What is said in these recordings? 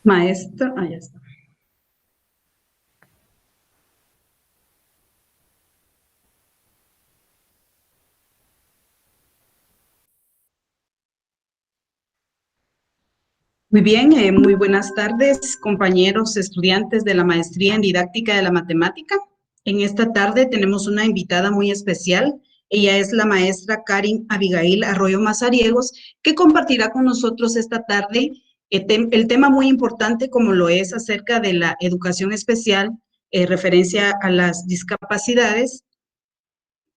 Maestro, ya está. Muy bien, muy buenas tardes, compañeros estudiantes de la maestría en didáctica de la matemática. En esta tarde tenemos una invitada muy especial. Ella es la maestra Karin Abigail Arroyo Mazariegos, que compartirá con nosotros esta tarde el tema muy importante como lo es acerca de la educación especial, referencia a las discapacidades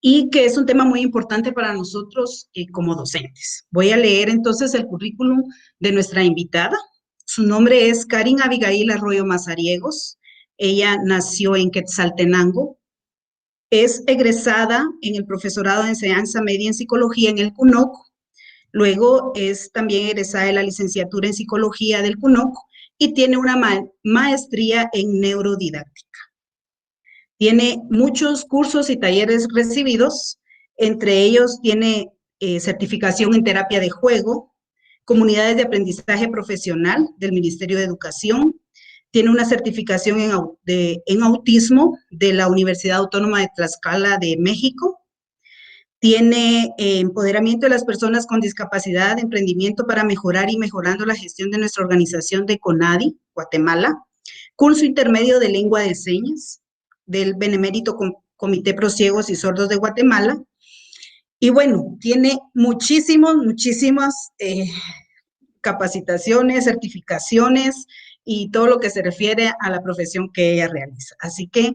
y que es un tema muy importante para nosotros como docentes. Voy a leer entonces el currículum de nuestra invitada. Su nombre es Karin Abigail Arroyo Mazariegos. Ella nació en Quetzaltenango. Es egresada en el profesorado de enseñanza media en psicología en el CUNOC. Luego es también egresada de la licenciatura en psicología del CUNOC y tiene una maestría en neurodidáctica. Tiene muchos cursos y talleres recibidos, entre ellos tiene certificación en terapia de juego, comunidades de aprendizaje profesional del Ministerio de Educación, tiene una certificación en autismo de la Universidad Autónoma de Tlaxcala de México, tiene empoderamiento de las personas con discapacidad, emprendimiento para mejorar y mejorando la gestión de nuestra organización de CONADI, Guatemala, curso intermedio de lengua de señas del Benemérito Comité Pro Ciegos y Sordos de Guatemala. Y bueno, tiene muchísimas capacitaciones, certificaciones y todo lo que se refiere a la profesión que ella realiza. Así que,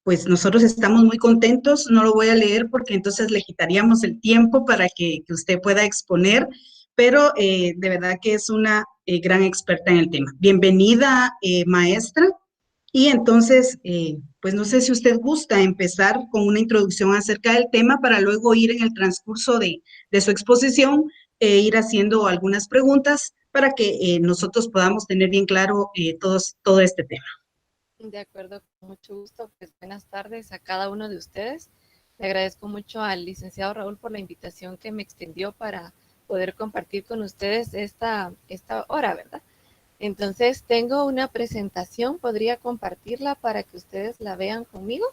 pues nosotros estamos muy contentos, no lo voy a leer porque entonces le quitaríamos el tiempo para que usted pueda exponer, pero de verdad que es una gran experta en el tema. Bienvenida, maestra. Y entonces, pues no sé si usted gusta empezar con una introducción acerca del tema para luego ir en el transcurso de su exposición ir haciendo algunas preguntas para que nosotros podamos tener bien claro todo este tema. De acuerdo, con mucho gusto. Pues buenas tardes a cada uno de ustedes. Le agradezco mucho al licenciado Raúl por la invitación que me extendió para poder compartir con ustedes esta hora, ¿verdad? Entonces, tengo una presentación, ¿podría compartirla para que ustedes la vean conmigo?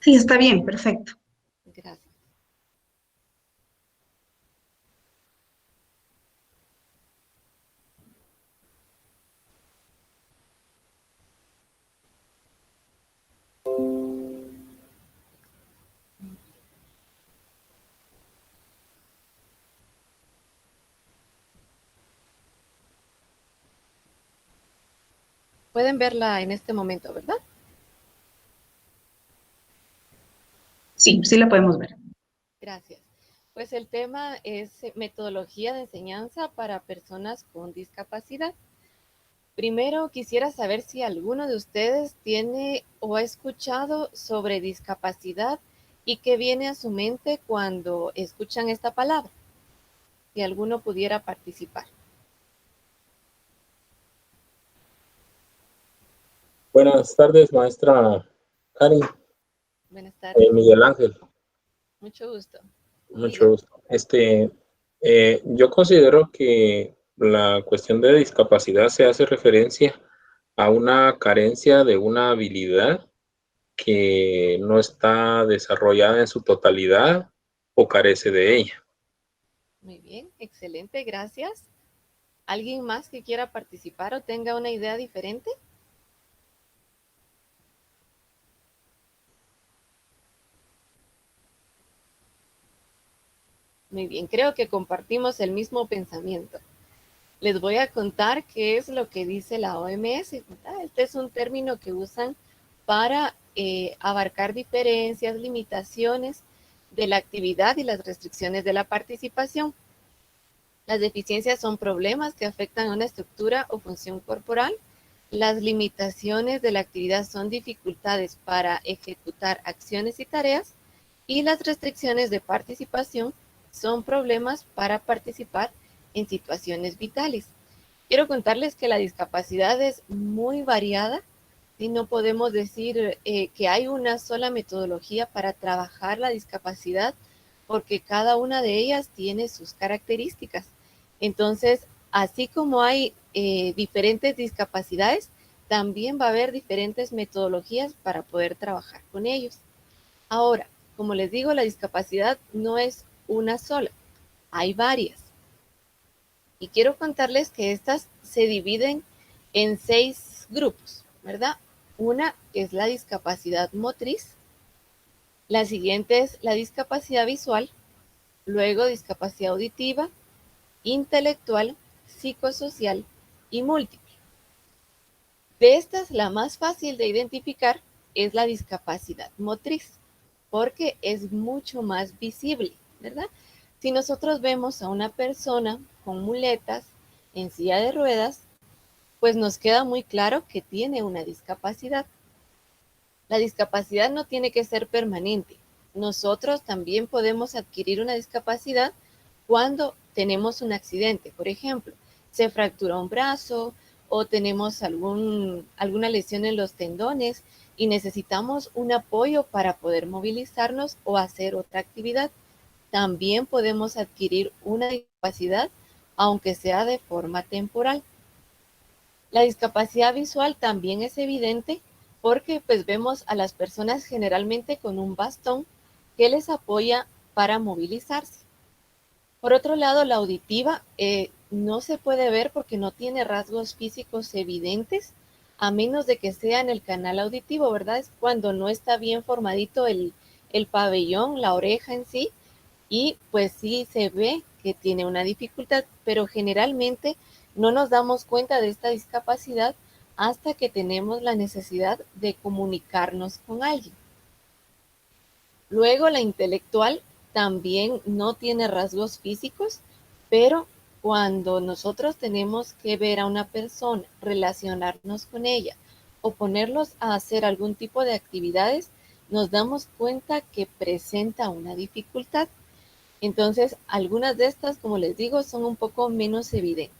Sí, está bien, perfecto. Gracias. Pueden verla en este momento, ¿verdad? Sí, sí la podemos ver. Gracias. Pues el tema es metodología de enseñanza para personas con discapacidad. Primero quisiera saber si alguno de ustedes tiene o ha escuchado sobre discapacidad y qué viene a su mente cuando escuchan esta palabra. Si alguno pudiera participar. Buenas tardes, maestra Karin. Buenas tardes. Miguel Ángel. Mucho gusto. Mucho gusto. Yo considero que la cuestión de discapacidad se hace referencia a una carencia de una habilidad que no está desarrollada en su totalidad o carece de ella. Muy bien, excelente, gracias. ¿Alguien más que quiera participar o tenga una idea diferente? Muy bien, creo que compartimos el mismo pensamiento. Les voy a contar qué es lo que dice la OMS. Este es un término que usan para abarcar diferencias, limitaciones de la actividad y las restricciones de la participación. Las deficiencias son problemas que afectan a una estructura o función corporal. Las limitaciones de la actividad son dificultades para ejecutar acciones y tareas. Y las restricciones de participación son problemas para participar en situaciones vitales. Quiero contarles que la discapacidad es muy variada y no podemos decir que hay una sola metodología para trabajar la discapacidad porque cada una de ellas tiene sus características. Entonces, así como hay diferentes discapacidades, también va a haber diferentes metodologías para poder trabajar con ellos. Ahora, como les digo, la discapacidad no es una sola, hay varias. Y quiero contarles que estas se dividen en 6 grupos, ¿verdad? Una es la discapacidad motriz, la siguiente es la discapacidad visual, luego discapacidad auditiva, intelectual, psicosocial y múltiple. De estas, la más fácil de identificar es la discapacidad motriz, porque es mucho más visible, ¿verdad? Si nosotros vemos a una persona con muletas en silla de ruedas, pues nos queda muy claro que tiene una discapacidad. La discapacidad no tiene que ser permanente. Nosotros también podemos adquirir una discapacidad cuando tenemos un accidente. Por ejemplo, se fractura un brazo o tenemos alguna lesión en los tendones y necesitamos un apoyo para poder movilizarnos o hacer otra actividad. También podemos adquirir una discapacidad, aunque sea de forma temporal. La discapacidad visual también es evidente porque pues vemos a las personas generalmente con un bastón que les apoya para movilizarse. Por otro lado, la auditiva no se puede ver porque no tiene rasgos físicos evidentes, a menos de que sea en el canal auditivo, ¿verdad? Es cuando no está bien formadito el pabellón, la oreja en sí, y pues sí se ve que tiene una dificultad, pero generalmente no nos damos cuenta de esta discapacidad hasta que tenemos la necesidad de comunicarnos con alguien. Luego, la intelectual también no tiene rasgos físicos, pero cuando nosotros tenemos que ver a una persona, relacionarnos con ella o ponerlos a hacer algún tipo de actividades, nos damos cuenta que presenta una dificultad. Entonces, algunas de estas, como les digo, son un poco menos evidentes.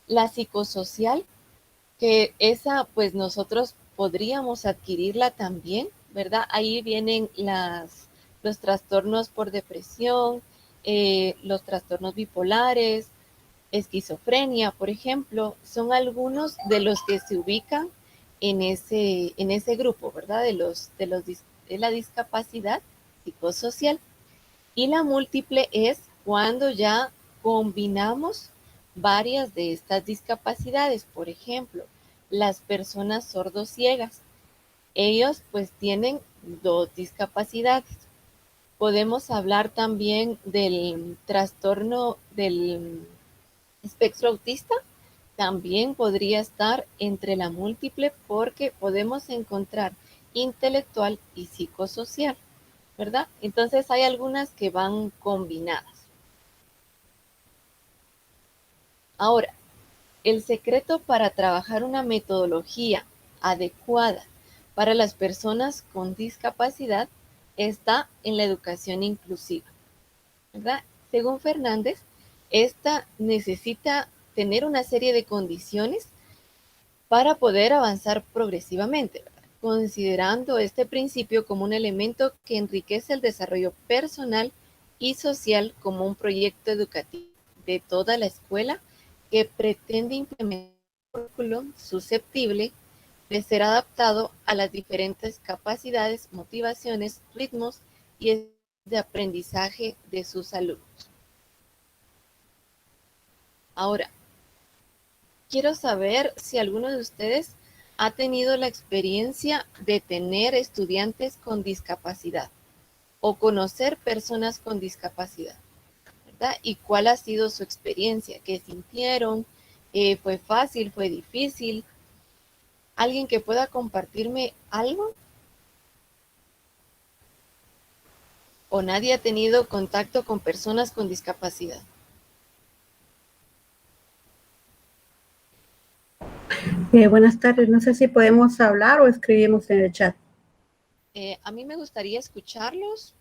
La psicosocial, que esa pues nosotros podríamos adquirirla también, ¿verdad? Ahí vienen los trastornos por depresión, los trastornos bipolares, esquizofrenia, por ejemplo, son algunos de los que se ubican en ese grupo, ¿verdad? De la discapacidad psicosocial. Y la múltiple es cuando ya combinamos varias de estas discapacidades. Por ejemplo, las personas sordociegas. Ellos pues tienen 2 discapacidades. Podemos hablar también del trastorno del espectro autista. También podría estar entre la múltiple porque podemos encontrar intelectual y psicosocial, ¿verdad? Entonces hay algunas que van combinadas. Ahora, el secreto para trabajar una metodología adecuada para las personas con discapacidad está en la educación inclusiva, ¿verdad? Según Fernández, esta necesita tener una serie de condiciones para poder avanzar progresivamente, ¿verdad? Considerando este principio como un elemento que enriquece el desarrollo personal y social como un proyecto educativo de toda la escuela que pretende implementar un currículo susceptible de ser adaptado a las diferentes capacidades, motivaciones, ritmos y de aprendizaje de sus alumnos. Ahora, quiero saber si alguno de ustedes ha tenido la experiencia de tener estudiantes con discapacidad o conocer personas con discapacidad, ¿verdad? ¿Y cuál ha sido su experiencia? ¿Qué sintieron? ¿Fue fácil? ¿Fue difícil? ¿Alguien que pueda compartirme algo? ¿O nadie ha tenido contacto con personas con discapacidad? Buenas tardes, no sé si podemos hablar o escribimos en el chat. A mí me gustaría escucharlos.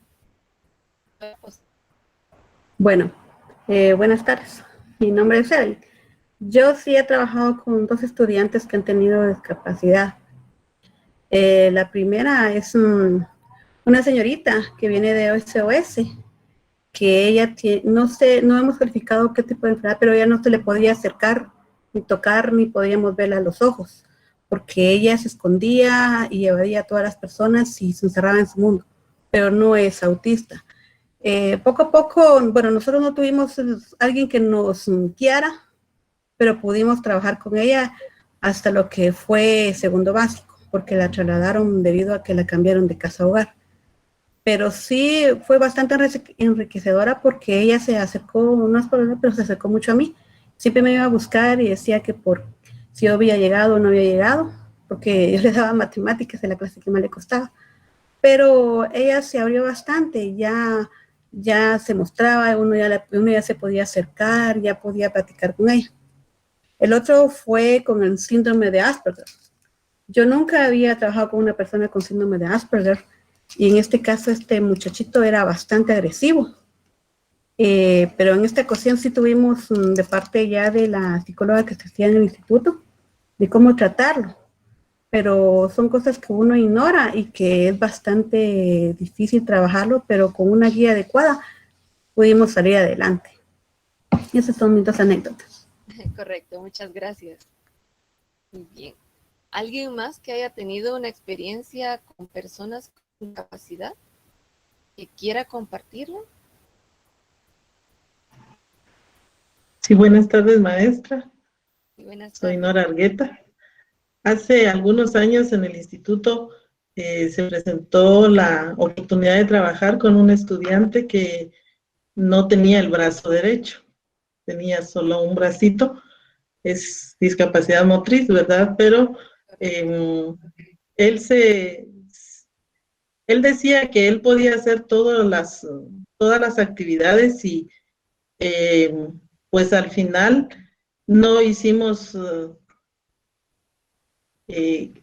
Bueno, buenas tardes, mi nombre es Evelyn. Yo sí he trabajado con 2 estudiantes que han tenido discapacidad. La primera es una señorita que viene de SOS que ella tiene, no sé, no hemos verificado qué tipo de enfermedad, pero ella no se le podía acercar, ni tocar, ni podíamos verla a los ojos, porque ella se escondía y evadía a todas las personas y se encerraba en su mundo, pero no es autista. Poco a poco, bueno, nosotros no tuvimos alguien que nos guiara, pero pudimos trabajar con ella hasta lo que fue segundo básico, porque la trasladaron debido a que la cambiaron de casa a hogar. Pero sí fue bastante enriquecedora porque ella se acercó, no es por nada, pero se acercó mucho a mí. Siempre me iba a buscar y decía que por si yo había llegado o no había llegado, porque yo le daba matemáticas en la clase que más le costaba. Pero ella se abrió bastante, ya se mostraba, uno ya se podía acercar, ya podía platicar con ella. El otro fue con el síndrome de Asperger. Yo nunca había trabajado con una persona con síndrome de Asperger y en este caso este muchachito era bastante agresivo. Pero en esta ocasión sí tuvimos de parte ya de la psicóloga que existía en el instituto de cómo tratarlo. Pero son cosas que uno ignora y que es bastante difícil trabajarlo, pero con una guía adecuada pudimos salir adelante. Y esas son mis dos anécdotas. Correcto, muchas gracias. Muy bien. ¿Alguien más que haya tenido una experiencia con personas con discapacidad que quiera compartirlo? Sí, buenas tardes, maestra. Sí, buenas Soy tardes. Nora Argueta. Hace algunos años en el instituto se presentó la oportunidad de trabajar con un estudiante que no tenía el brazo derecho, tenía solo un bracito, es discapacidad motriz, ¿verdad? Pero él él decía que él podía hacer todas las actividades y pues al final no hicimos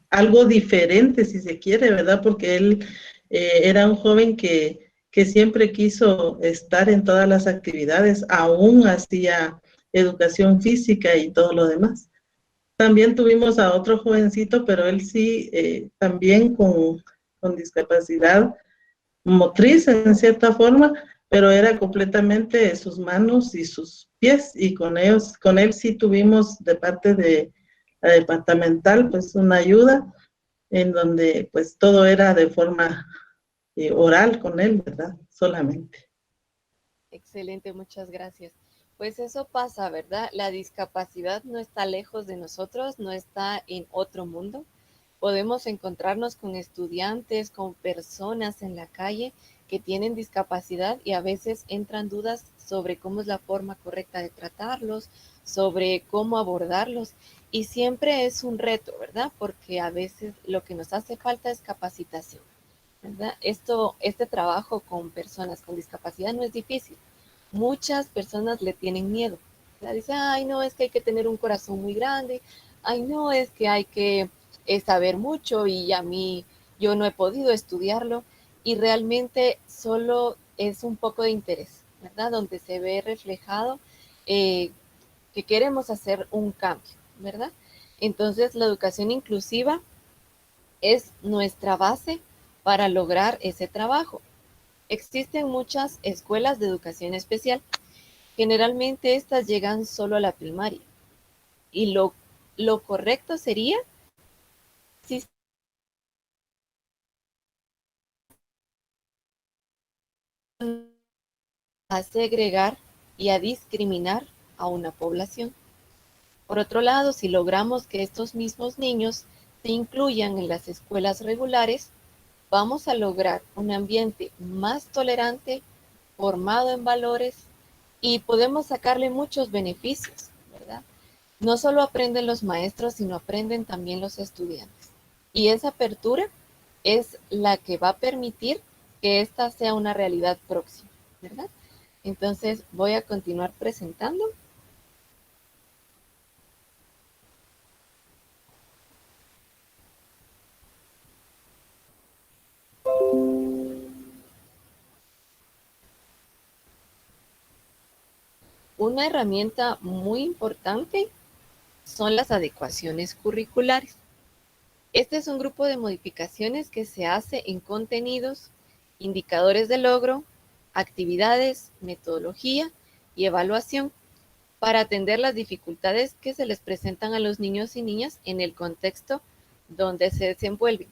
algo diferente, si se quiere, ¿verdad? Porque él era un joven que siempre quiso estar en todas las actividades, aún hacía educación física y todo lo demás. También tuvimos a otro jovencito, pero él sí, también con discapacidad motriz en cierta forma, pero era completamente sus manos y sus pies, y con él sí tuvimos de parte de la departamental pues una ayuda en donde pues todo era de forma oral con él, ¿verdad? Solamente. Excelente, muchas gracias. Pues eso pasa, ¿verdad? La discapacidad no está lejos de nosotros, no está en otro mundo. Podemos encontrarnos con estudiantes, con personas en la calle que tienen discapacidad y a veces entran dudas sobre cómo es la forma correcta de tratarlos, sobre cómo abordarlos. Y siempre es un reto, ¿verdad? Porque a veces lo que nos hace falta es capacitación, ¿verdad? Este trabajo con personas con discapacidad no es difícil. Muchas personas le tienen miedo. Dicen, ay, no, es que hay que tener un corazón muy grande. Ay, no, es que hay que saber mucho y a mí yo no he podido estudiarlo. Y realmente solo es un poco de interés, ¿verdad? Donde se ve reflejado que queremos hacer un cambio, ¿verdad? Entonces, la educación inclusiva es nuestra base para lograr ese trabajo. Existen muchas escuelas de educación especial. Generalmente estas llegan solo a la primaria. Y lo correcto sería si a segregar y a discriminar a una población. Por otro lado, si logramos que estos mismos niños se incluyan en las escuelas regulares, vamos a lograr un ambiente más tolerante, formado en valores y podemos sacarle muchos beneficios, ¿verdad? No solo aprenden los maestros, sino aprenden también los estudiantes. Y esa apertura es la que va a permitir que esta sea una realidad próxima, ¿verdad? Entonces voy a continuar presentando. Una herramienta muy importante son las adecuaciones curriculares. Este es un grupo de modificaciones que se hace en contenidos, indicadores de logro actividades, metodología y evaluación para atender las dificultades que se les presentan a los niños y niñas en el contexto donde se desenvuelven.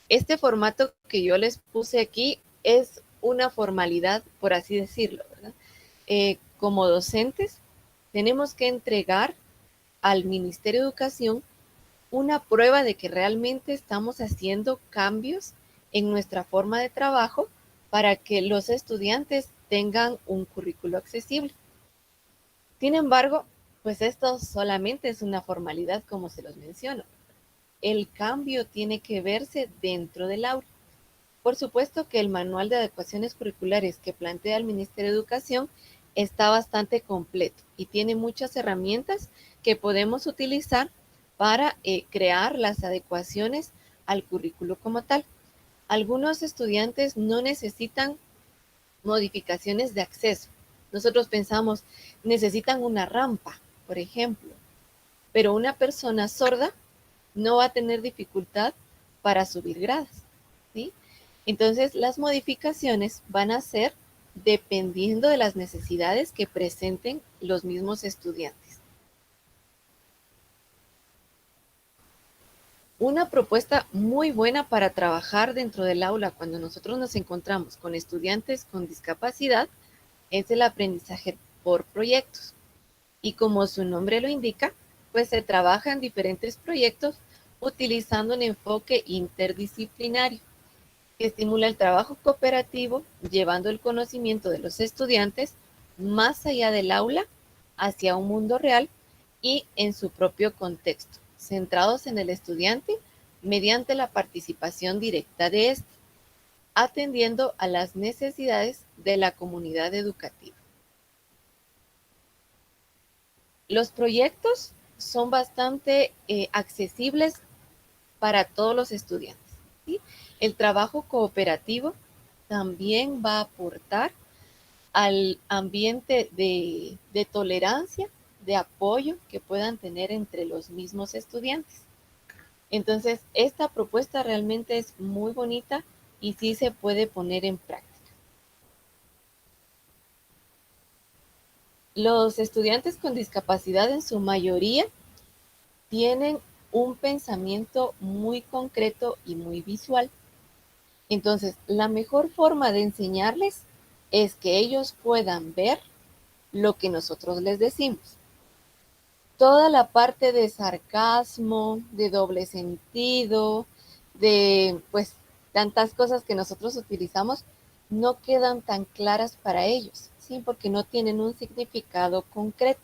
Este formato que yo les puse aquí es una formalidad, por así decirlo, ¿verdad? Como docentes, tenemos que entregar al Ministerio de Educación una prueba de que realmente estamos haciendo cambios en nuestra forma de trabajo para que los estudiantes tengan un currículo accesible. Sin embargo, pues esto solamente es una formalidad, como se los menciono. El cambio tiene que verse dentro del aula. Por supuesto que el manual de adecuaciones curriculares que plantea el Ministerio de Educación está bastante completo y tiene muchas herramientas que podemos utilizar para crear las adecuaciones al currículo como tal. Algunos estudiantes no necesitan modificaciones de acceso. Nosotros pensamos, necesitan una rampa, por ejemplo, pero una persona sorda no va a tener dificultad para subir gradas, ¿sí? Entonces, las modificaciones van a ser dependiendo de las necesidades que presenten los mismos estudiantes. Una propuesta muy buena para trabajar dentro del aula cuando nosotros nos encontramos con estudiantes con discapacidad es el aprendizaje por proyectos. Y como su nombre lo indica, pues se trabaja en diferentes proyectos utilizando un enfoque interdisciplinario que estimula el trabajo cooperativo, llevando el conocimiento de los estudiantes más allá del aula hacia un mundo real y en su propio contexto, centrados en el estudiante mediante la participación directa de éste, atendiendo a las necesidades de la comunidad educativa. Los proyectos son bastante accesibles para todos los estudiantes, ¿sí? El trabajo cooperativo también va a aportar al ambiente de tolerancia, de apoyo que puedan tener entre los mismos estudiantes. Entonces, esta propuesta realmente es muy bonita y sí se puede poner en práctica. Los estudiantes con discapacidad en su mayoría tienen un pensamiento muy concreto y muy visual. Entonces, la mejor forma de enseñarles es que ellos puedan ver lo que nosotros les decimos. Toda la parte de sarcasmo, de doble sentido, de pues tantas cosas que nosotros utilizamos, no quedan tan claras para ellos, ¿sí? Porque no tienen un significado concreto.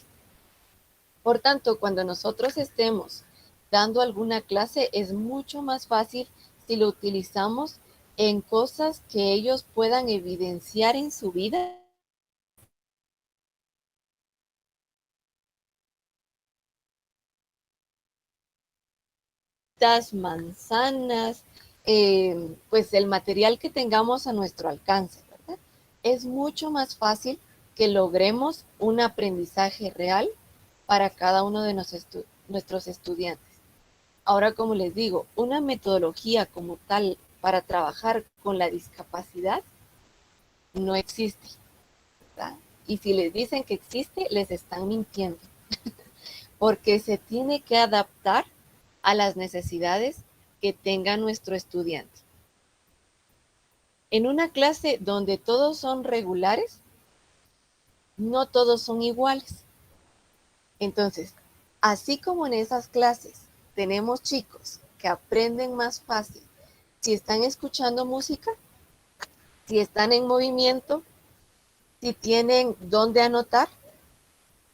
Por tanto, cuando nosotros estemos dando alguna clase, es mucho más fácil si lo utilizamos en cosas que ellos puedan evidenciar en su vida. Manzanas, pues el material que tengamos a nuestro alcance, ¿verdad? Es mucho más fácil que logremos un aprendizaje real para cada uno de nuestros estudiantes. Ahora, como les digo, una metodología como tal para trabajar con la discapacidad no existe, ¿verdad? Y si les dicen que existe, les están mintiendo, porque se tiene que adaptar a las necesidades que tenga nuestro estudiante. En una clase donde todos son regulares, no todos son iguales. Entonces, así como en esas clases tenemos chicos que aprenden más fácil si están escuchando música, si están en movimiento, si tienen dónde anotar,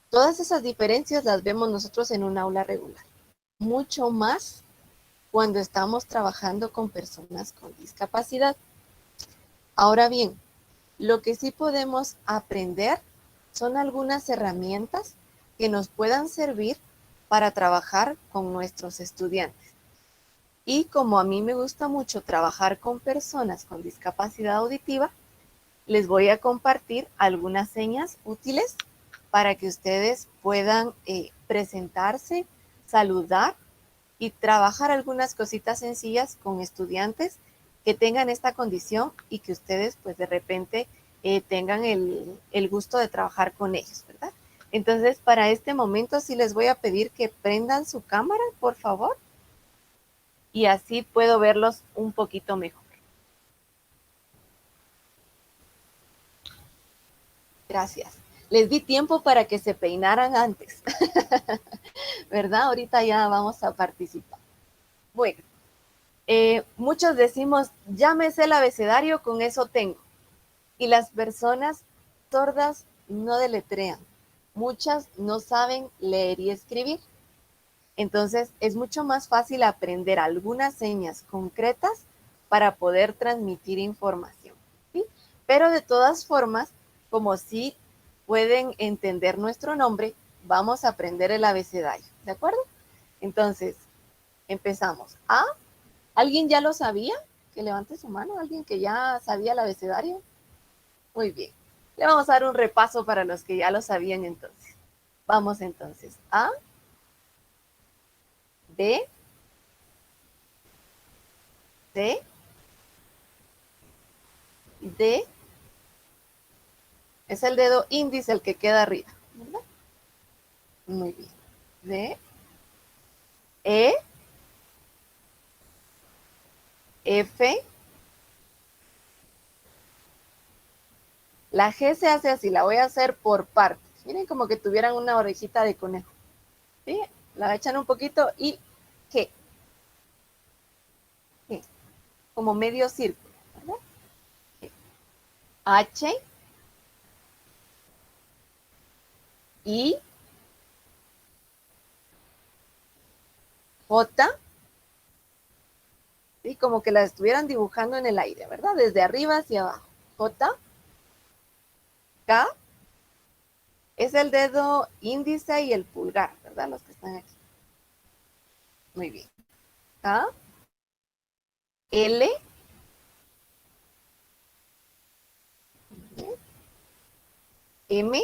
todas esas diferencias las vemos nosotros en un aula regular. Mucho más cuando estamos trabajando con personas con discapacidad. Ahora bien, lo que sí podemos aprender son algunas herramientas que nos puedan servir para trabajar con nuestros estudiantes. Y como a mí me gusta mucho trabajar con personas con discapacidad auditiva, les voy a compartir algunas señas útiles para que ustedes puedan presentarse, saludar y trabajar algunas cositas sencillas con estudiantes que tengan esta condición y que ustedes pues de repente tengan el gusto de trabajar con ellos, ¿verdad? Entonces, para este momento sí les voy a pedir que prendan su cámara, por favor, y así puedo verlos un poquito mejor. Gracias. Les di tiempo para que se peinaran antes, ¿verdad? Ahorita ya vamos a participar. Bueno, muchos decimos, ya me sé el abecedario, con eso tengo. Y las personas sordas no deletrean. Muchas no saben leer y escribir. Entonces, es mucho más fácil aprender algunas señas concretas para poder transmitir información, ¿sí? Pero de todas formas, como sí pueden entender nuestro nombre, vamos a aprender el abecedario, ¿de acuerdo? Entonces, empezamos. A, ¿alguien ya lo sabía? Que levante su mano, alguien que ya sabía el abecedario. Muy bien. Le vamos a dar un repaso para los que ya lo sabían entonces. Vamos entonces. A, B, C, D, es el dedo índice el que queda arriba, ¿verdad? Muy bien. D, E, F, la G se hace así, la voy a hacer por partes. Miren como que tuvieran una orejita de conejo. ¿Sí? La echan un poquito y G. G. Como medio círculo, ¿verdad? G. H, I, J, ¿sí? Como que la estuvieran dibujando en el aire, ¿verdad? Desde arriba hacia abajo. J, K, es el dedo índice y el pulgar, ¿verdad? Los que están aquí. Muy bien. K, L, M,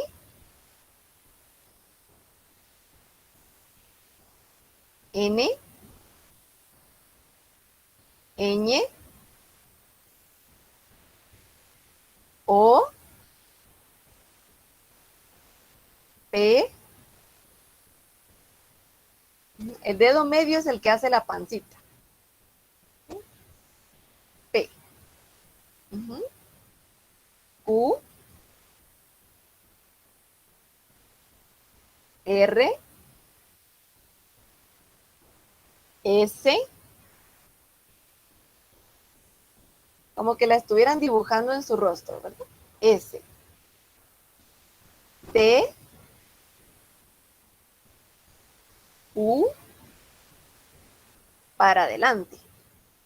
N, Ñ, O, P, el dedo medio es el que hace la pancita. P, Q, R, S, como que la estuvieran dibujando en su rostro, ¿verdad? S, T, U, para adelante.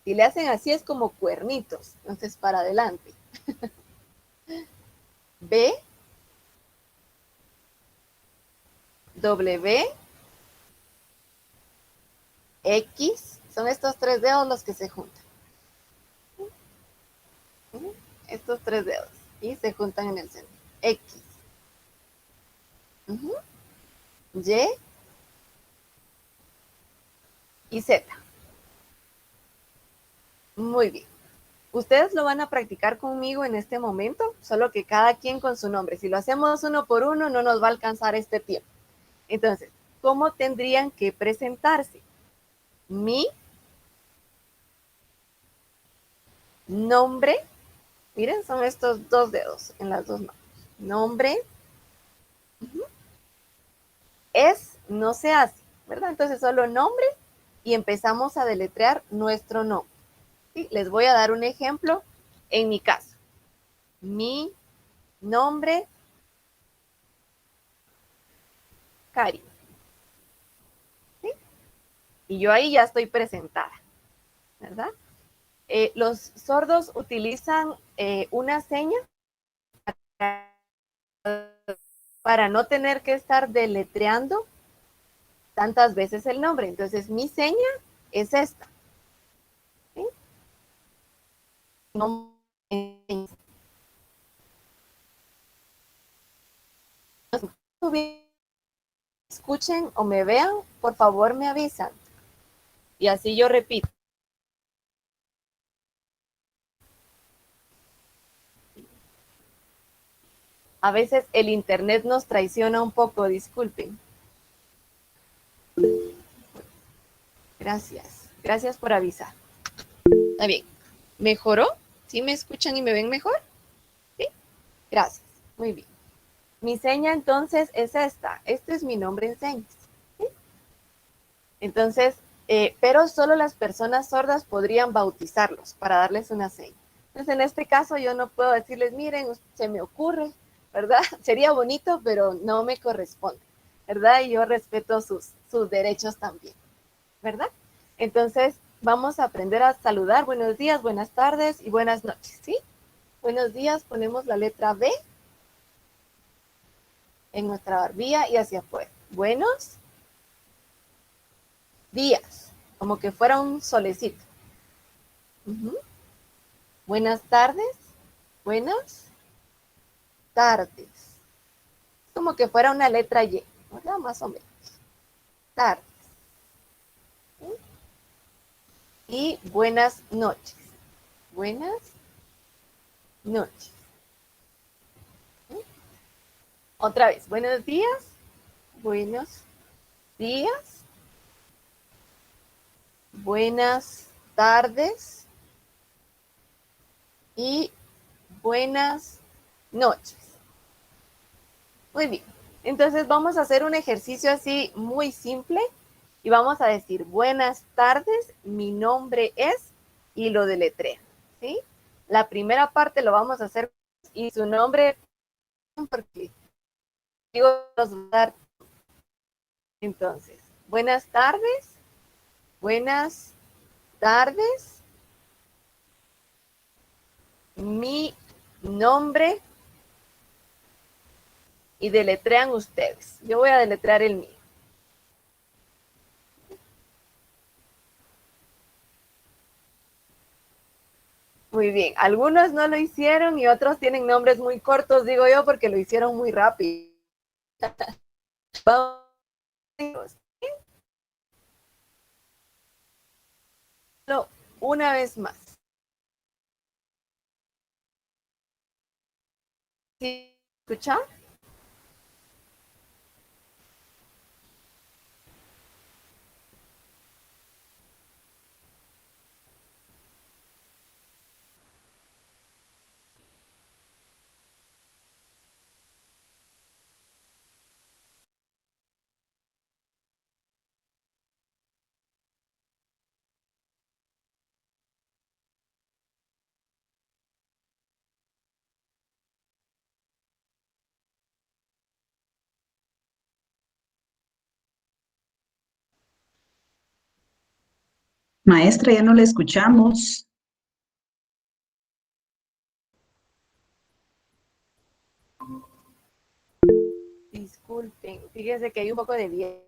Si le hacen así es como cuernitos, entonces para adelante. B, W, X, son estos tres dedos los que se juntan. Estos tres dedos y se juntan en el centro. X, Y y Z. Muy bien. Ustedes lo van a practicar conmigo en este momento, solo que cada quien con su nombre. Si lo hacemos uno por uno, no nos va a alcanzar este tiempo. Entonces, ¿cómo tendrían que presentarse? Mi nombre, miren, son estos dos dedos en las dos manos. Nombre, es, no se hace, ¿verdad? Entonces, solo nombre y empezamos a deletrear nuestro nombre. ¿Sí? Les voy a dar un ejemplo en mi caso. Mi nombre, Cari. ¿Sí? Y yo ahí ya estoy presentada, ¿verdad? Los sordos utilizan una seña para no tener que estar deletreando tantas veces el nombre. Entonces, mi seña es esta. ¿Sí? No escuchen o me vean, por favor me avisan. Y así yo repito. A veces el internet nos traiciona un poco, disculpen. Gracias. Gracias por avisar. Está bien. ¿Mejoró? ¿Sí me escuchan y me ven mejor? Sí. Gracias. Muy bien. Mi seña entonces es esta. Este es mi nombre en señas. ¿Sí? Entonces, pero solo las personas sordas podrían bautizarlos para darles una seña. Entonces, en este caso yo no puedo decirles, miren, se me ocurre, ¿verdad? Sería bonito, pero no me corresponde, ¿verdad? Y yo respeto sus derechos también, ¿verdad? Entonces, vamos a aprender a saludar. Buenos días, buenas tardes y buenas noches, ¿sí? Buenos días, ponemos la letra B en nuestra barbilla y hacia afuera. Buenos días, como que fuera un solecito. Buenas tardes, buenas tardes. Como que fuera una letra Y, ¿verdad? Más o menos. Tardes. ¿Sí? Y buenas noches. Buenas noches. ¿Sí? Otra vez, buenos días. Buenos días. Buenas tardes. Y buenas noches. Muy bien. Entonces vamos a hacer un ejercicio así muy simple y vamos a decir buenas tardes, mi nombre es y lo deletrean, ¿sí? La primera parte lo vamos a hacer y su nombre porque digo los voy a dar. Entonces, buenas tardes, mi nombre y deletrean ustedes. Yo voy a deletrear el mío. Muy bien, algunos no lo hicieron y otros tienen nombres muy cortos, digo yo, porque lo hicieron muy rápido. Vamos. Una vez más. ¿Sí? ¿Escucha? Maestra, ya no la escuchamos. Disculpen, fíjense que hay un poco de viento.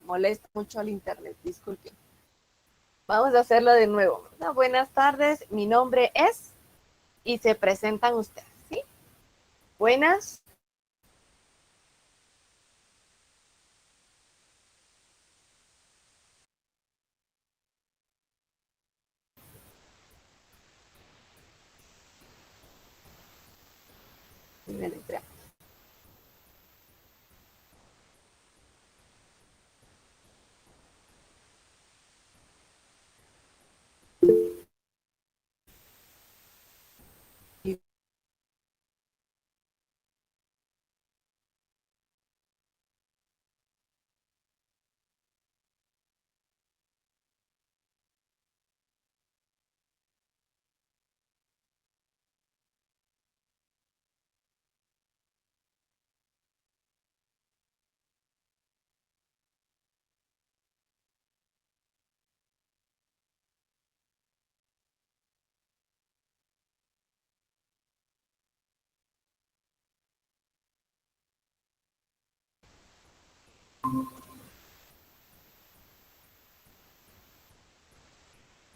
Molesta mucho el internet, disculpen. Vamos a hacerlo de nuevo. Buenas tardes, mi nombre es y se presentan ustedes, ¿sí? Buenas.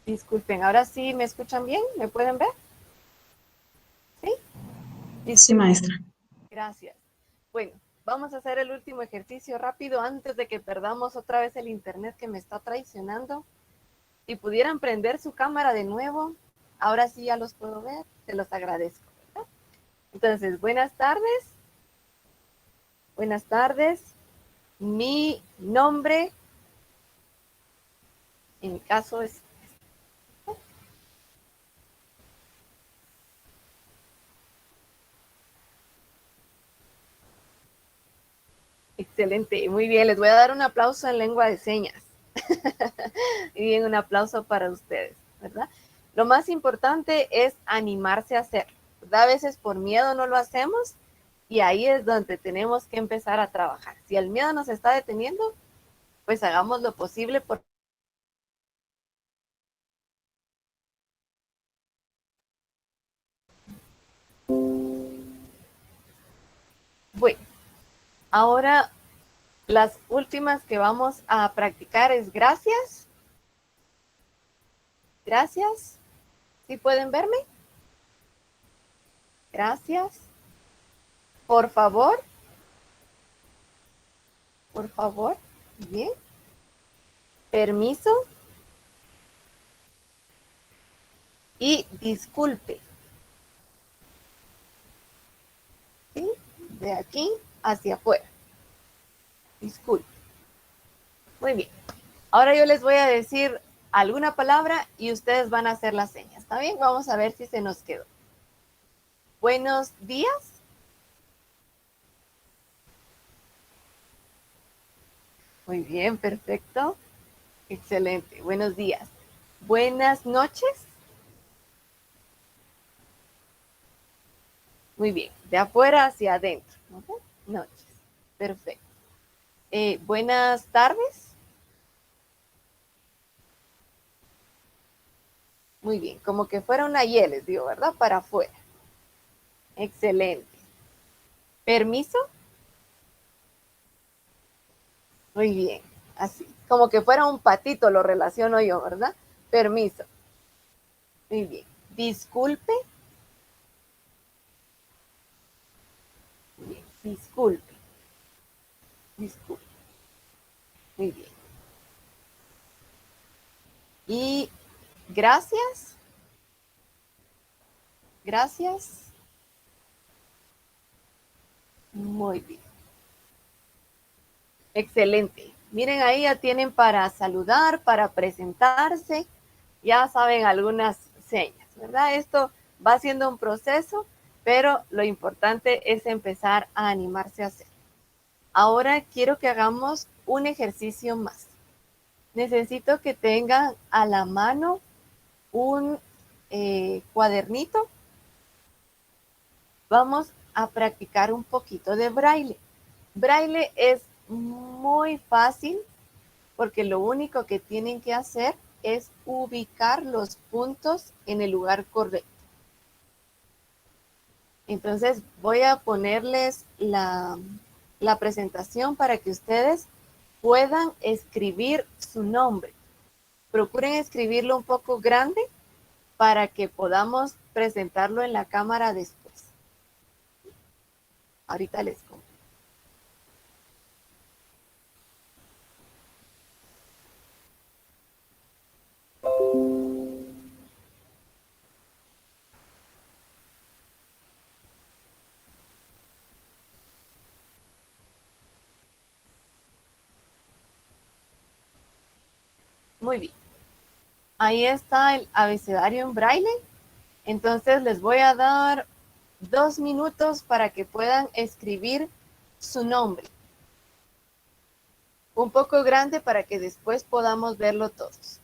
Disculpen, ahora sí me escuchan bien, ¿me pueden ver? ¿Sí? Sí, maestra. Gracias. Bueno, vamos a hacer el último ejercicio rápido antes de que perdamos otra vez el internet que me está traicionando. Si pudieran prender su cámara de nuevo, ahora sí ya los puedo ver, se los agradezco, ¿verdad? Entonces, buenas tardes. Buenas tardes. Mi nombre, en mi caso es... Excelente, muy bien. Les voy a dar un aplauso en lengua de señas. Y bien, un aplauso para ustedes, ¿verdad? Lo más importante es animarse a hacerlo, ¿verdad? A veces por miedo no lo hacemos y ahí es donde tenemos que empezar a trabajar. Si el miedo nos está deteniendo, pues hagamos lo posible por... Bueno, ahora las últimas que vamos a practicar es gracias. Gracias. ¿Sí pueden verme? Gracias. Por favor. Por favor. Bien. Permiso. Y disculpe. ¿Sí? De aquí hacia afuera. Disculpe. Muy bien. Ahora yo les voy a decir alguna palabra y ustedes van a hacer las señas. ¿Está bien? Vamos a ver si se nos quedó. Buenos días. Muy bien, perfecto. Excelente. Buenos días. Buenas noches. Muy bien. De afuera hacia adentro. Noches. Perfecto. Buenas tardes. Muy bien. Como que fuera una Y, les digo, ¿verdad? Para afuera. Excelente. Permiso. Muy bien. Así. Como que fuera un patito lo relaciono yo, ¿verdad? Permiso. Muy bien. Disculpe. Bien. Disculpe. Disculpe. Muy bien. Y gracias. Gracias. Muy bien. Excelente. Miren, ahí ya tienen para saludar, para presentarse. Ya saben algunas señas, ¿verdad? Esto va siendo un proceso, pero lo importante es empezar a animarse a hacer. Ahora quiero que hagamos un ejercicio más. Necesito que tengan a la mano un cuadernito. Vamos a practicar un poquito de braille. Braille es muy fácil porque lo único que tienen que hacer es ubicar los puntos en el lugar correcto. Entonces voy a ponerles la presentación para que ustedes puedan escribir su nombre. Procuren escribirlo un poco grande para que podamos presentarlo en la cámara después. Ahorita les comento. Muy bien. Ahí está el abecedario en braille. Entonces les voy a dar 2 minutos para que puedan escribir su nombre. Un poco grande para que después podamos verlo todos.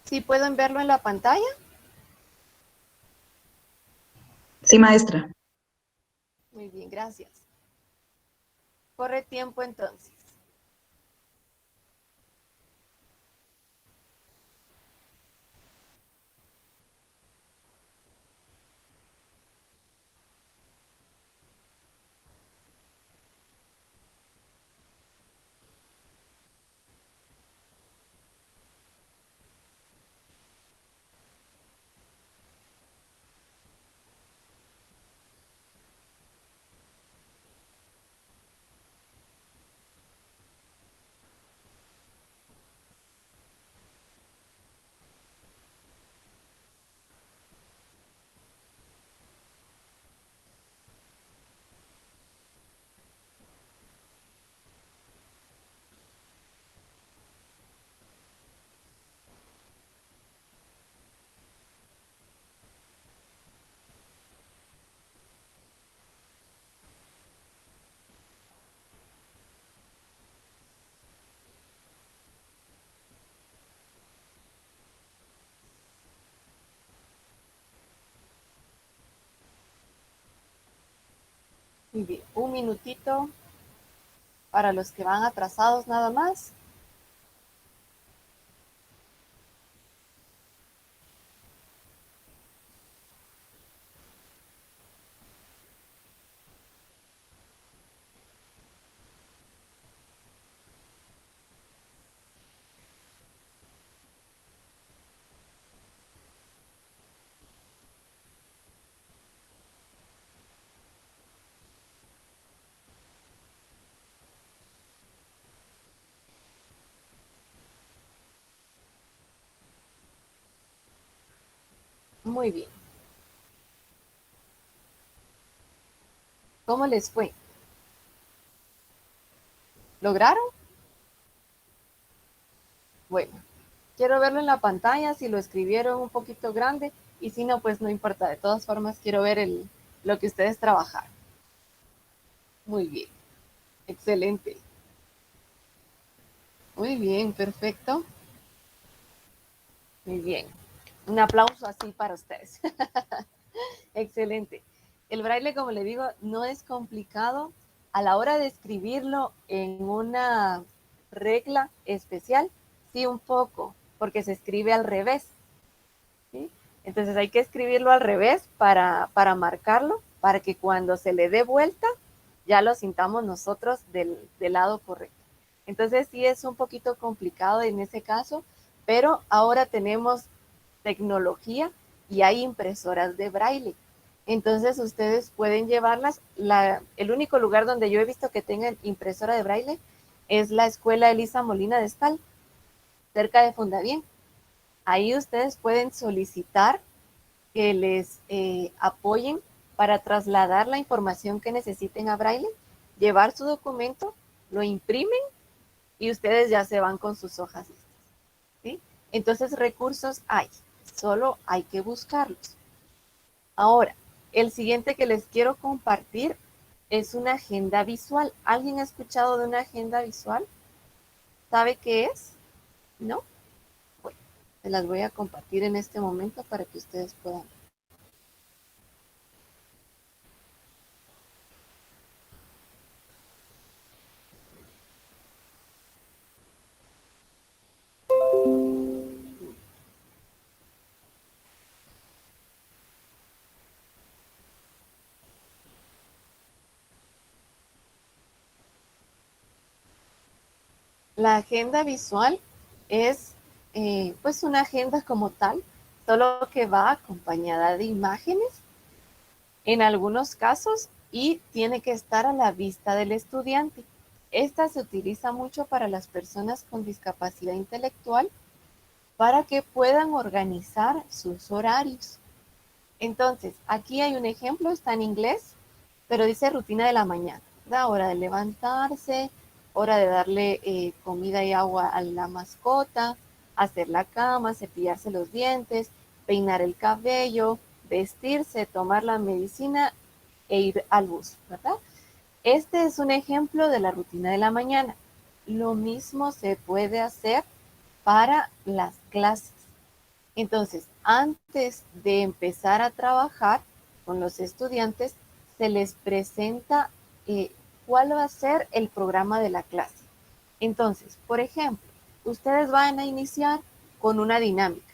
¿Sí pueden verlo en la pantalla? Sí, maestra. Muy bien, gracias. Corre tiempo entonces. Muy bien, un minutito para los que van atrasados nada más. Muy bien. ¿Cómo les fue? ¿Lograron? Bueno, quiero verlo en la pantalla, si lo escribieron un poquito grande, y si no, pues no importa. De todas formas, quiero ver lo que ustedes trabajaron. Muy bien, excelente. Muy bien, perfecto. Muy bien. Un aplauso así para ustedes. Excelente. El braille, como le digo, no es complicado. A la hora de escribirlo en una regla especial, sí un poco, porque se escribe al revés. ¿Sí? Entonces hay que escribirlo al revés para marcarlo, para que cuando se le dé vuelta, ya lo sintamos nosotros del lado correcto. Entonces sí es un poquito complicado en ese caso, pero ahora tenemos tecnología y hay impresoras de braille. Entonces ustedes pueden llevarlas. El único lugar donde yo he visto que tengan impresora de braille es la escuela Elisa Molina de Estal, cerca de Fundavien. Ahí ustedes pueden solicitar que les apoyen para trasladar la información que necesiten a braille, llevar su documento, lo imprimen y ustedes ya se van con sus hojas listas. ¿Sí? Entonces recursos hay, solo hay que buscarlos. Ahora, el siguiente que les quiero compartir es una agenda visual. ¿Alguien ha escuchado de una agenda visual? ¿Sabe qué es? ¿No? Bueno, se las voy a compartir en este momento para que ustedes puedan ver. La agenda visual es pues una agenda como tal, solo que va acompañada de imágenes en algunos casos y tiene que estar a la vista del estudiante. Esta se utiliza mucho para las personas con discapacidad intelectual para que puedan organizar sus horarios. Entonces, aquí hay un ejemplo, está en inglés, pero dice rutina de la mañana, ¿verdad? Hora de levantarse, hora de darle comida y agua a la mascota, hacer la cama, cepillarse los dientes, peinar el cabello, vestirse, tomar la medicina e ir al bus, ¿verdad? Este es un ejemplo de la rutina de la mañana. Lo mismo se puede hacer para las clases. Entonces, antes de empezar a trabajar con los estudiantes, se les presenta cuál va a ser el programa de la clase. Entonces, por ejemplo, ustedes van a iniciar con una dinámica.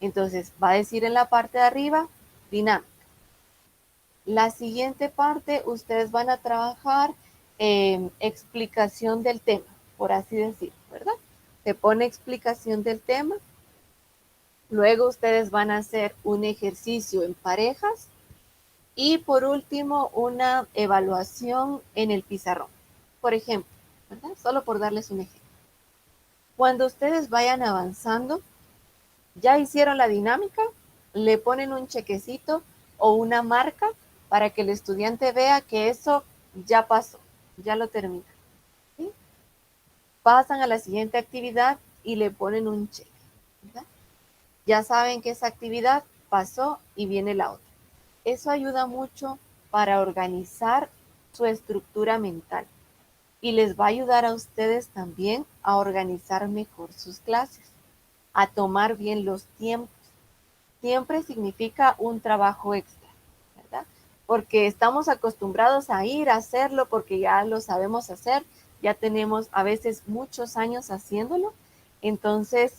Entonces, va a decir en la parte de arriba, dinámica. La siguiente parte, ustedes van a trabajar explicación del tema, por así decirlo, ¿verdad? Se pone explicación del tema. Luego ustedes van a hacer un ejercicio en parejas y por último una evaluación en el pizarrón. Por ejemplo, ¿verdad? Solo por darles un ejemplo. Cuando ustedes vayan avanzando, ya hicieron la dinámica, le ponen un chequecito o una marca para que el estudiante vea que eso ya pasó, ya lo terminaron. ¿Sí? Pasan a la siguiente actividad y le ponen un cheque, ¿verdad? Ya saben que esa actividad pasó y viene la otra. Eso ayuda mucho para organizar su estructura mental y les va a ayudar a ustedes también a organizar mejor sus clases, a tomar bien los tiempos. Siempre significa un trabajo extra, ¿verdad? porque estamos acostumbrados a ir a hacerlo, porque ya lo sabemos hacer, ya tenemos a veces muchos años haciéndolo, entonces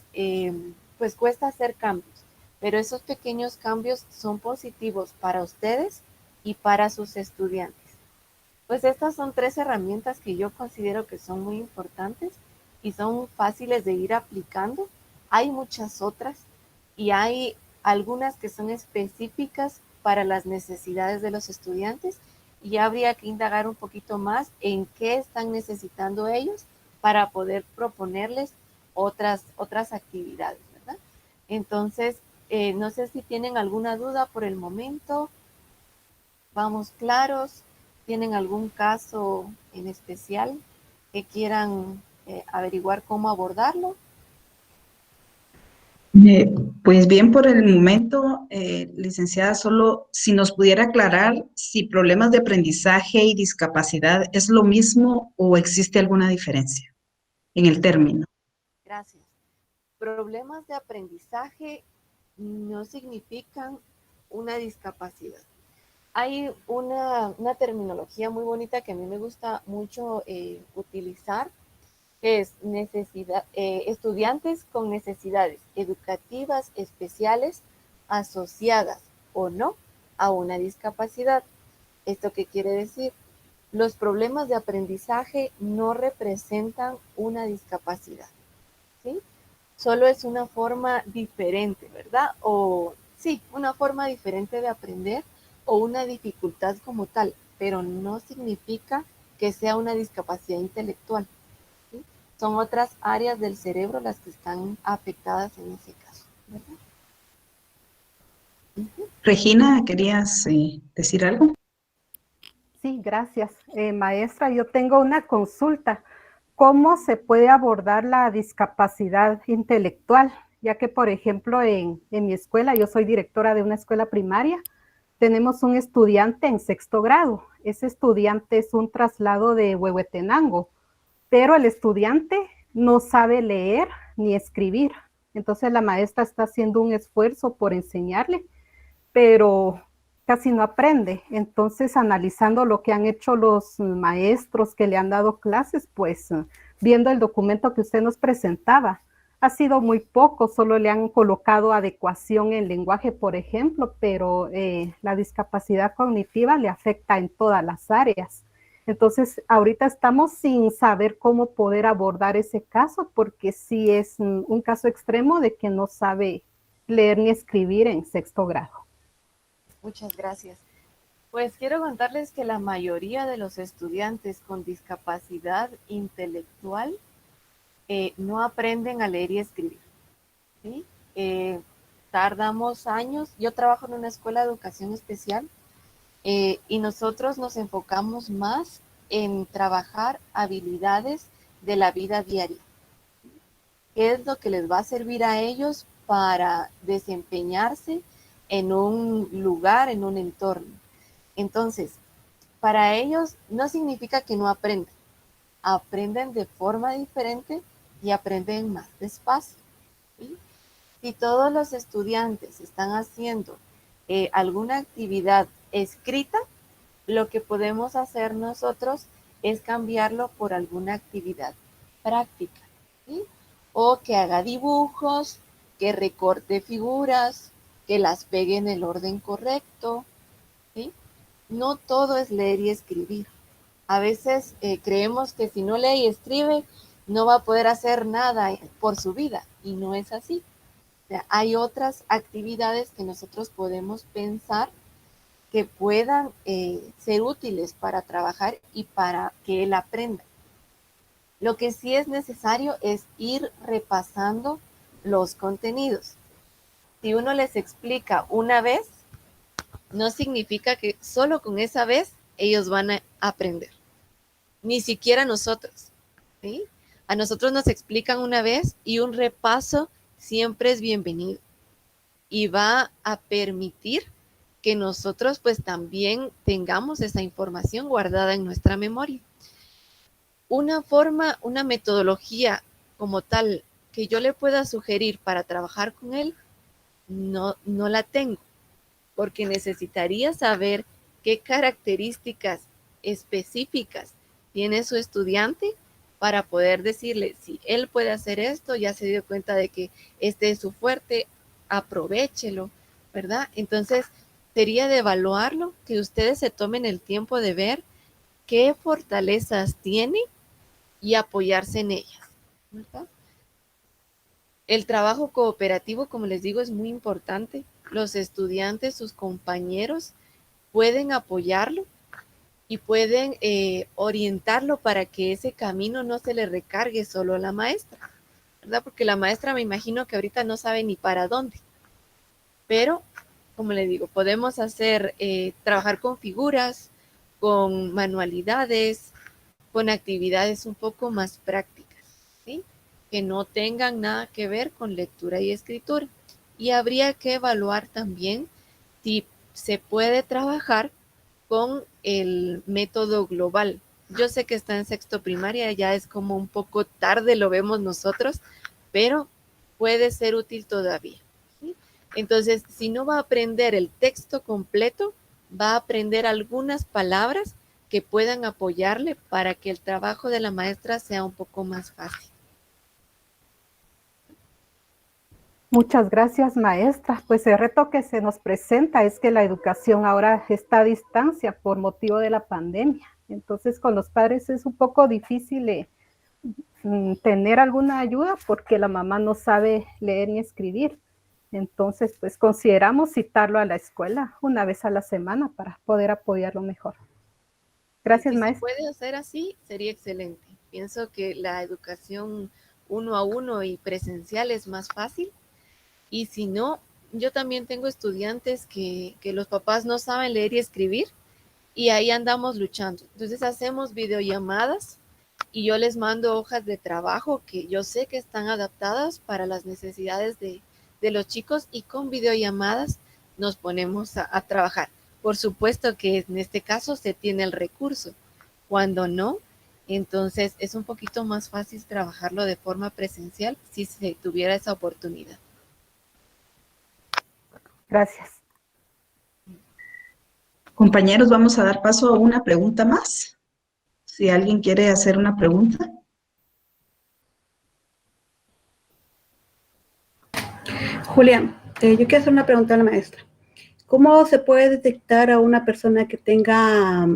pues cuesta hacer cambios, pero esos pequeños cambios son positivos para ustedes y para sus estudiantes. Pues estas son 3 herramientas que yo considero que son muy importantes y son fáciles de ir aplicando. Hay muchas otras y hay algunas que son específicas para las necesidades de los estudiantes y habría que indagar un poquito más en qué están necesitando ellos para poder proponerles otras actividades, ¿verdad? Entonces, no sé si tienen alguna duda por el momento. ¿Vamos claros? ¿Tienen algún caso en especial que quieran averiguar cómo abordarlo? Pues bien, por el momento, licenciada, solo si nos pudiera aclarar si problemas de aprendizaje y discapacidad es lo mismo o existe alguna diferencia en el término. Gracias. Problemas de aprendizaje no significan una discapacidad. Hay una terminología muy bonita que a mí me gusta mucho utilizar, que es estudiantes con necesidades educativas especiales asociadas o no a una discapacidad. ¿Esto qué quiere decir? Los problemas de aprendizaje no representan una discapacidad, ¿sí? Solo es una forma diferente, ¿verdad? O sí, una forma diferente de aprender o una dificultad como tal, pero no significa que sea una discapacidad intelectual. ¿Sí? Son otras áreas del cerebro las que están afectadas en ese caso, ¿verdad? Regina, ¿querías decir algo? Sí, gracias. Maestra, yo tengo una consulta. ¿Cómo se puede abordar la discapacidad intelectual? Ya que, por ejemplo, en mi escuela, yo soy directora de una escuela primaria, tenemos un estudiante en 6º grado. Ese estudiante es un traslado de Huehuetenango, pero el estudiante no sabe leer ni escribir. Entonces la maestra está haciendo un esfuerzo por enseñarle, pero casi no aprende. Entonces, analizando lo que han hecho los maestros que le han dado clases, pues viendo el documento que usted nos presentaba, ha sido muy poco, solo le han colocado adecuación en lenguaje, por ejemplo, pero la discapacidad cognitiva le afecta en todas las áreas. Entonces, ahorita estamos sin saber cómo poder abordar ese caso, porque sí es un caso extremo de que no sabe leer ni escribir en 6º grado. Muchas gracias. Pues quiero contarles que la mayoría de los estudiantes con discapacidad intelectual no aprenden a leer y escribir, ¿sí? Tardamos años. Yo trabajo en una escuela de educación especial y nosotros nos enfocamos más en trabajar habilidades de la vida diaria. ¿Qué es lo que les va a servir a ellos para desempeñarse en un lugar, en un entorno? Entonces, para ellos no significa que no aprendan. Aprenden de forma diferente y aprenden más despacio, ¿sí? Si todos los estudiantes están haciendo alguna actividad escrita, lo que podemos hacer nosotros es cambiarlo por alguna actividad práctica, ¿sí? O que haga dibujos, que recorte figuras, que las pegue en el orden correcto, ¿sí? No todo es leer y escribir. A veces creemos que si no lee y escribe, no va a poder hacer nada por su vida, y no es así. O sea, hay otras actividades que nosotros podemos pensar que puedan ser útiles para trabajar y para que él aprenda. Lo que sí es necesario es ir repasando los contenidos. Si uno les explica una vez, no significa que solo con esa vez ellos van a aprender. Ni siquiera nosotros, ¿sí? A nosotros nos explican una vez y un repaso siempre es bienvenido. Y va a permitir que nosotros pues también tengamos esa información guardada en nuestra memoria. Una forma, una metodología como tal que yo le pueda sugerir para trabajar con él, no la tengo, porque necesitaría saber qué características específicas tiene su estudiante para poder decirle, si él puede hacer esto, ya se dio cuenta de que este es su fuerte, aprovéchelo, ¿verdad? Entonces, sería de evaluarlo, que ustedes se tomen el tiempo de ver qué fortalezas tiene y apoyarse en ellas, ¿verdad? El trabajo cooperativo, como les digo, es muy importante. Los estudiantes, sus compañeros, pueden apoyarlo y pueden orientarlo para que ese camino no se le recargue solo a la maestra, ¿verdad? Porque la maestra me imagino que ahorita no sabe ni para dónde. Pero, como le digo, podemos hacer, trabajar con figuras, con manualidades, con actividades un poco más prácticas, ¿sí? Que no tengan nada que ver con lectura y escritura. Y habría que evaluar también si se puede trabajar con el método global. Yo sé que está en sexto primaria, ya es como un poco tarde, lo vemos nosotros, pero puede ser útil todavía, ¿sí? Entonces, si no va a aprender el texto completo, va a aprender algunas palabras que puedan apoyarle para que el trabajo de la maestra sea un poco más fácil. Muchas gracias, maestra. Pues el reto que se nos presenta es que la educación ahora está a distancia por motivo de la pandemia. Entonces, con los padres es un poco difícil tener alguna ayuda porque la mamá no sabe leer ni escribir. Entonces, pues consideramos citarlo a la escuela una vez a la semana para poder apoyarlo mejor. Gracias, Si se maestra. puede hacer así, sería excelente. Pienso que la educación uno a uno y presencial es más fácil. Y si no, yo también tengo estudiantes que los papás no saben leer y escribir y ahí andamos luchando. Entonces hacemos videollamadas y yo les mando hojas de trabajo que yo sé que están adaptadas para las necesidades de los chicos y con videollamadas nos ponemos a trabajar. Por supuesto que en este caso se tiene el recurso. Cuando no, entonces es un poquito más fácil trabajarlo de forma presencial si se tuviera esa oportunidad. Gracias. Compañeros, vamos a dar paso a una pregunta más. Si alguien quiere hacer una pregunta. Julián, yo quiero hacer una pregunta a la maestra. ¿Cómo se puede detectar a una persona que tenga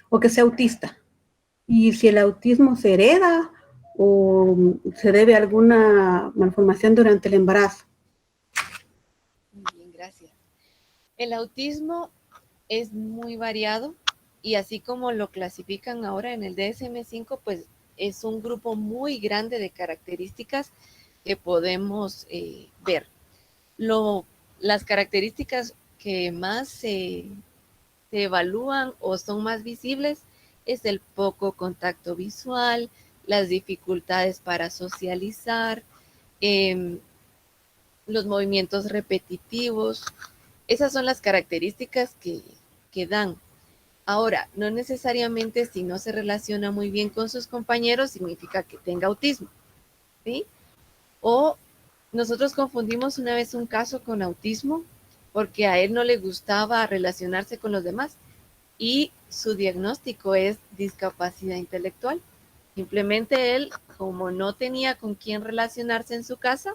o que sea autista? Y si el autismo se hereda o se debe a alguna malformación durante el embarazo. Muy bien, gracias. El autismo es muy variado y así como lo clasifican ahora en el DSM-5, pues es un grupo muy grande de características que podemos ver. Las características que más se evalúan o son más visibles es el poco contacto visual, las dificultades para socializar, los movimientos repetitivos. Esas son las características que dan. Ahora, no necesariamente si no se relaciona muy bien con sus compañeros significa que tenga autismo, ¿sí? O nosotros confundimos una vez un caso con autismo porque a él no le gustaba relacionarse con los demás y su diagnóstico es discapacidad intelectual. Simplemente él, como no tenía con quién relacionarse en su casa,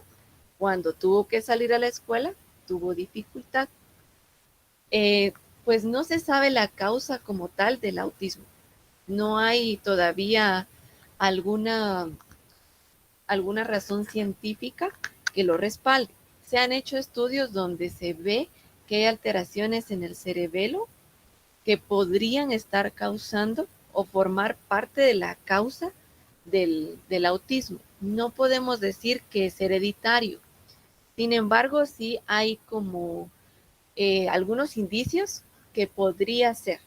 cuando tuvo que salir a la escuela, tuvo dificultad. Pues no se sabe la causa como tal del autismo. No hay todavía alguna razón científica que lo respalde. Se han hecho estudios donde se ve que hay alteraciones en el cerebelo que podrían estar causando o formar parte de la causa del autismo. No podemos decir que es hereditario. Sin embargo, sí hay como algunos indicios que podría ser,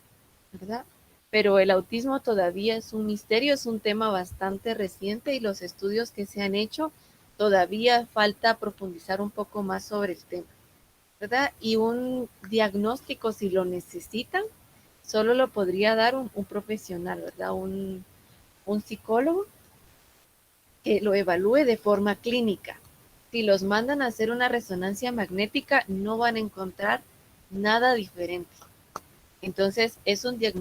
¿verdad? Pero el autismo todavía es un misterio, es un tema bastante reciente y los estudios que se han hecho todavía falta profundizar un poco más sobre el tema, ¿verdad? Y un diagnóstico, si lo necesitan, solo lo podría dar un profesional, ¿verdad? Un psicólogo que lo evalúe de forma clínica. Si los mandan a hacer una resonancia magnética, no van a encontrar nada diferente. Entonces, es un diagnóstico